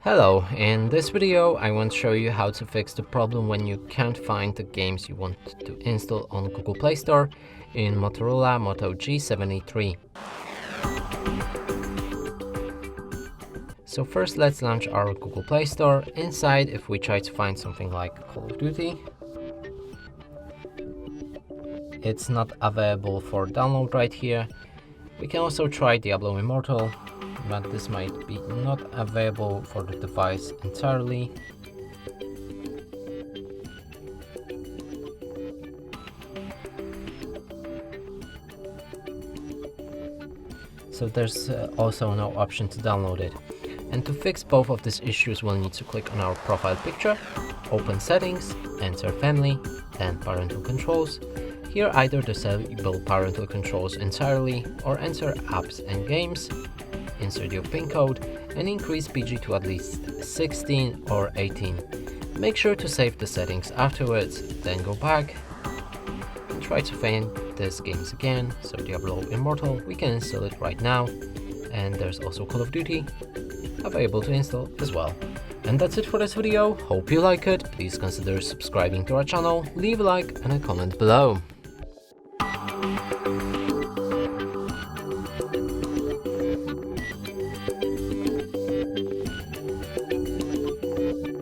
Hello, in this video I want to show you how to fix the problem when you can't find the games you want to install on Google Play Store in Motorola Moto G73. So first let's launch our Google Play Store. Inside, if we try to find something like Call of Duty, it's not available for download right here. We can also try Diablo Immortal, but this might be not available for the device entirely. So there's also no option to download it. And to fix both of these issues, we'll need to click on our profile picture, open settings, enter family, then parental controls. Here either disable parental controls entirely or enter apps and games, insert your PIN code and increase PG to at least 16 or 18. Make sure to save the settings afterwards, then go back and try to find these games again. So Diablo Immortal, we can install it right now, and there's also Call of Duty available to install as well. And that's it for this video. Hope you like it. Please consider subscribing to our channel, leave a like and a comment below.